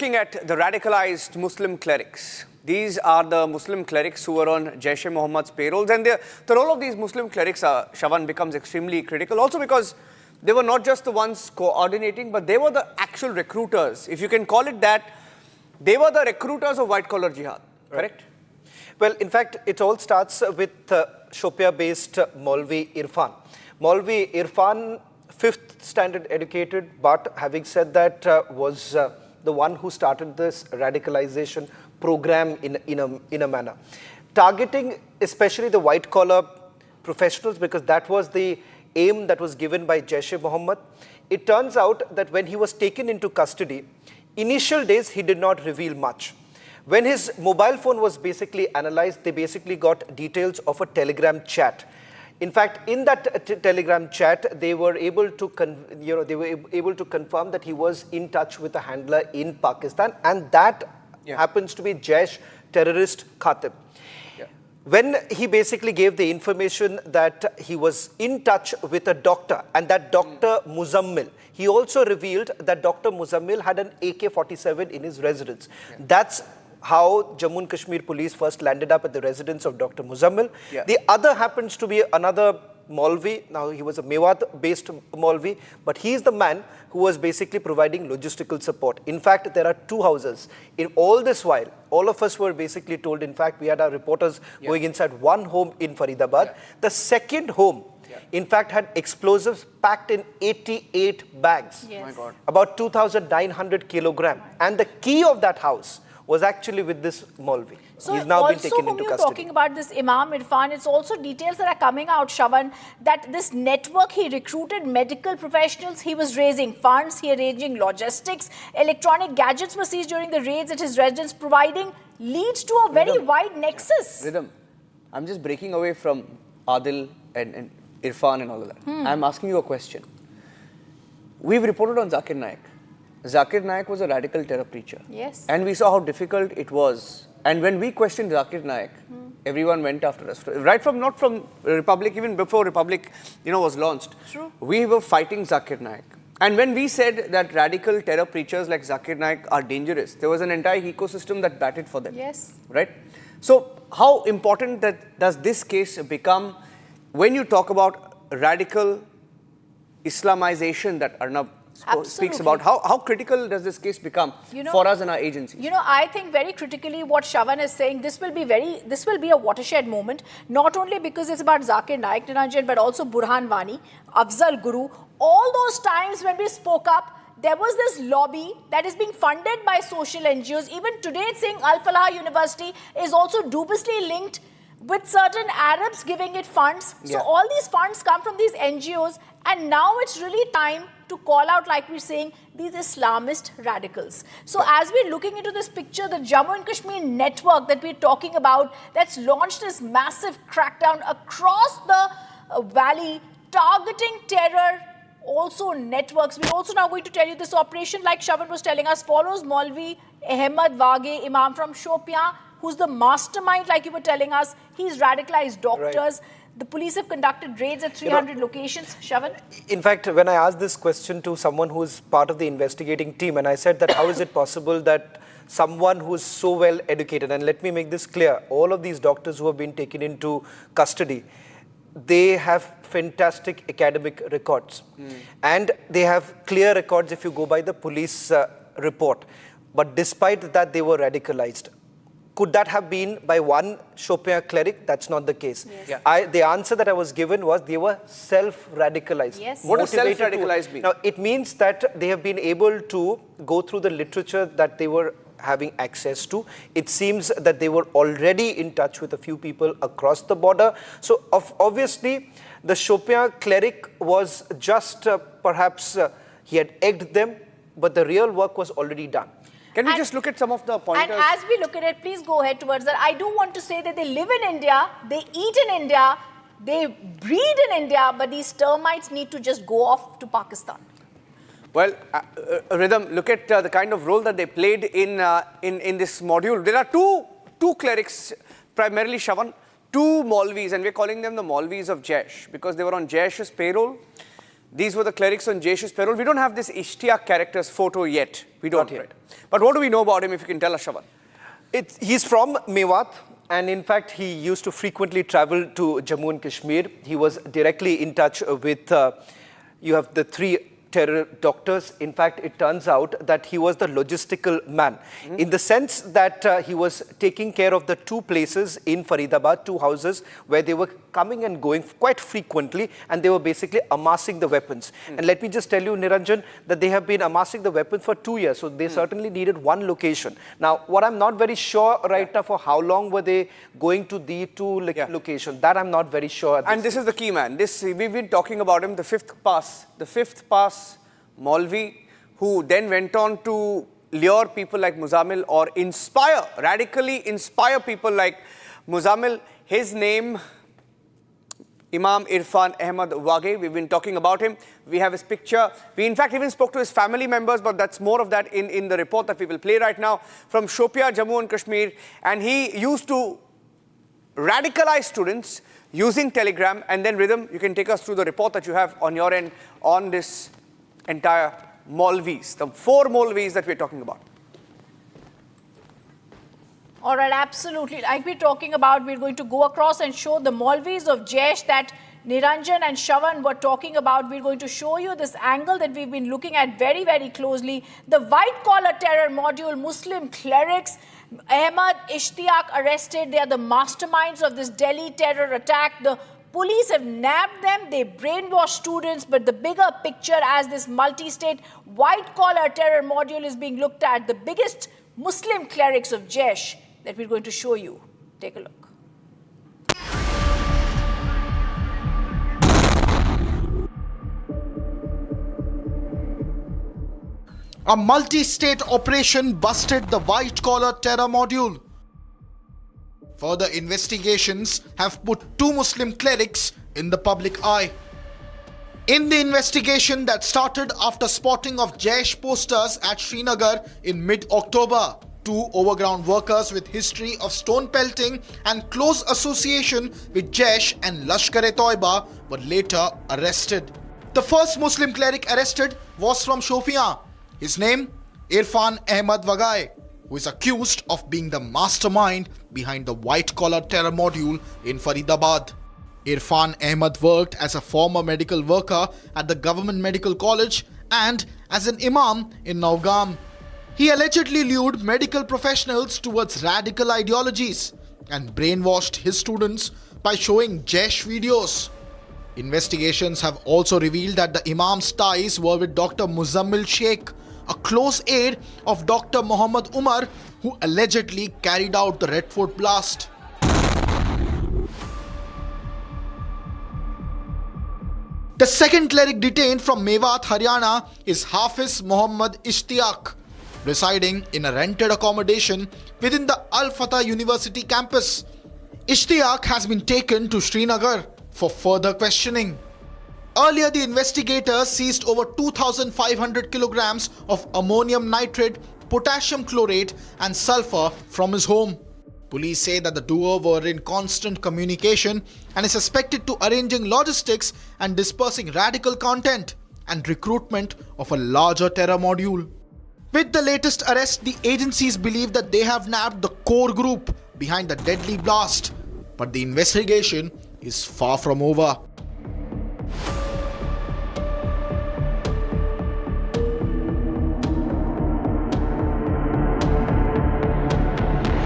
looking at the radicalized Muslim clerics. These are the Muslim clerics who were on Jaish-e-Mohammed's payrolls, and the role of these Muslim clerics, Shavan, becomes extremely critical, also because they were not just the ones coordinating, but they were the actual recruiters. If you can call it that, they were the recruiters of white-collar jihad, correct? Well, in fact, it all starts with Shopia-based Maulvi Irfan. Maulvi Irfan, 5th standard educated, but having said that, was the one who started this radicalization program in a manner. Targeting especially the white-collar professionals, because that was the aim that was given by Jaish-e-Mohammed. It turns out that when he was taken into custody, initial days he did not reveal much. When his mobile phone was basically analyzed, they basically got details of a Telegram chat. In fact, in that Telegram chat, they were able to confirm that he was in touch with a handler in Pakistan, and that happens to be Jaish terrorist Khatib. When he basically gave the information that he was in touch with a doctor, and that Dr. Muzammil, he also revealed that Dr. Muzammil had an AK-47 in his residence. That's how Jammu and Kashmir police first landed up at the residence of Dr. Muzammil. The other happens to be another Maulvi. Now, he was a Mewat-based Maulvi, but he is the man who was basically providing logistical support. In fact, there are 2 houses. In all this while, all of us were basically told, in fact, we had our reporters going inside one home in Faridabad. The second home, in fact, had explosives packed in 88 bags, about 2,900 kilograms. And the key of that house was actually with this Maulvi. So he's now been taken into custody. custody. Talking about this Imam Irfan, it's also details that are coming out, Shavan, that this network, he recruited medical professionals, he was raising funds, he arranging logistics, electronic gadgets were seized during the raids at his residence, providing leads to a very wide nexus. Rhythm, I'm just breaking away from Adil and Irfan and all of that. I'm asking you a question. We've reported on Zakir Naik. Zakir Naik was a radical terror preacher. Yes. And we saw how difficult it was. And when we questioned Zakir Naik, everyone went after us. Right from, not from Republic, even before Republic, was launched. True. We were fighting Zakir Naik. And when we said that radical terror preachers like Zakir Naik are dangerous, there was an entire ecosystem that batted for them. Yes. Right? So how important does this case become when you talk about radical Islamization that Arnab speaks about? How critical does this case become for us and our agencies? I think very critically what Shavan is saying, this will be a watershed moment, not only because it's about Zakir Naik, Niranjan, but also Burhan Wani, Afzal Guru. All those times when we spoke up, there was this lobby that is being funded by social NGOs. Even today, it's saying Al Falah University is also dubiously linked with certain Arabs giving it funds. So all these funds come from these NGOs, and now it's really time to call out, like we're saying, these Islamist radicals. So as we're looking into this picture, the Jammu and Kashmir network that we're talking about, that's launched this massive crackdown across the valley, targeting terror, also networks. We're also now going to tell you this operation, like Shavan was telling us, follows Maulvi Ahmed Wage Imam from Shopia, who's the mastermind, like you were telling us. He's radicalized doctors. The police have conducted raids at 300 locations. Shavan? In fact, when I asked this question to someone who's part of the investigating team, and I said that how is it possible that someone who's so well educated, and let me make this clear, all of these doctors who have been taken into custody, they have fantastic academic records. And they have clear records if you go by the police report. But despite that, they were radicalized. Could that have been by one Shopia cleric? That's not the case. The answer that I was given was they were self-radicalized. What does self-radicalized mean? Now, it means that they have been able to go through the literature that they were having access to. It seems that they were already in touch with a few people across the border. So, obviously, the Shopia cleric was just perhaps he had egged them, but the real work was already done. Can we just look at some of the pointers? And as we look at it, please go ahead towards that. I do want to say that they live in India, they eat in India, they breed in India, but these termites need to just go off to Pakistan. Well, Rhythm, look at the kind of role that they played in this module. There are two clerics, primarily Shavan, 2 Maulvis, and we're calling them the Maulvis of Jaish because they were on Jaish's payroll. These were the clerics on Jaish's payroll. We don't have this Ishtiaq character's photo yet. We don't. Not yet. Right? But what do we know about him, if you can tell us, Shravan? He's from Mewat, and in fact, he used to frequently travel to Jammu and Kashmir. He was directly in touch with, you have the 3 terror doctors. In fact, it turns out that he was the logistical man, in the sense that he was taking care of the 2 places in Faridabad, 2 houses, where they were coming and going quite frequently, and they were basically amassing the weapons. And let me just tell you, Niranjan, that they have been amassing the weapons for 2 years, so they certainly needed one location. Now, what I'm not very sure right now, for how long were they going to the 2 locations, that I'm not very sure. And this is the key man. We've been talking about him, the fifth pass Maulvi, who then went on to lure people like Muzammil, or radically inspire people like Muzammil. His name, Imam Irfan Ahmad Wage. We've been talking about him. We have his picture. We in fact even spoke to his family members, but that's more of that in the report that we will play right now, from Shopia, Jammu and Kashmir. And he used to radicalize students using Telegram. And then Rhythm, you can take us through the report that you have on your end on this entire Maulvis, the 4 Maulvis that we're talking about. All right, absolutely. Like we're talking about, we're going to go across and show the Maulvis of Jaish that Niranjan and Shravan were talking about. We're going to show you this angle that we've been looking at very, very closely. The white-collar terror module, Muslim clerics, Ahmad Ishtiaq arrested. They are the masterminds of this Delhi terror attack. The police have nabbed them, they brainwash students, but the bigger picture as this multi-state white-collar terror module is being looked at, the biggest Muslim clerics of Jaish that we're going to show you. Take a look. A multi-state operation busted the white-collar terror module. Further investigations have put 2 Muslim clerics in the public eye. In the investigation that started after spotting of Jaish posters at Srinagar in mid-October, 2 overground workers with history of stone pelting and close association with Jaish and Lashkar-e-Toiba were later arrested. The first Muslim cleric arrested was from Shopia. His name, Irfan Ahmad Wage, who is accused of being the mastermind behind the white-collar terror module in Faridabad. Irfan Ahmad worked as a former medical worker at the Government Medical College and as an imam in Naugam. He allegedly lured medical professionals towards radical ideologies and brainwashed his students by showing Jaish videos. Investigations have also revealed that the imam's ties were with Dr. Muzammil Sheikh, a close aide of Dr. Muhammad Umar, who allegedly carried out the Red Fort blast. The second cleric detained from Mewat, Haryana is Hafiz Muhammad Ishtiaq, residing in a rented accommodation within the Al Fatah University campus. Ishtiaq has been taken to Srinagar for further questioning. Earlier, the investigators seized over 2,500 kilograms of ammonium nitrate, potassium chlorate and sulfur from his home. Police say that the duo were in constant communication and is suspected to arranging logistics and dispersing radical content and recruitment of a larger terror module. With the latest arrest, the agencies believe that they have nabbed the core group behind the deadly blast, but the investigation is far from over.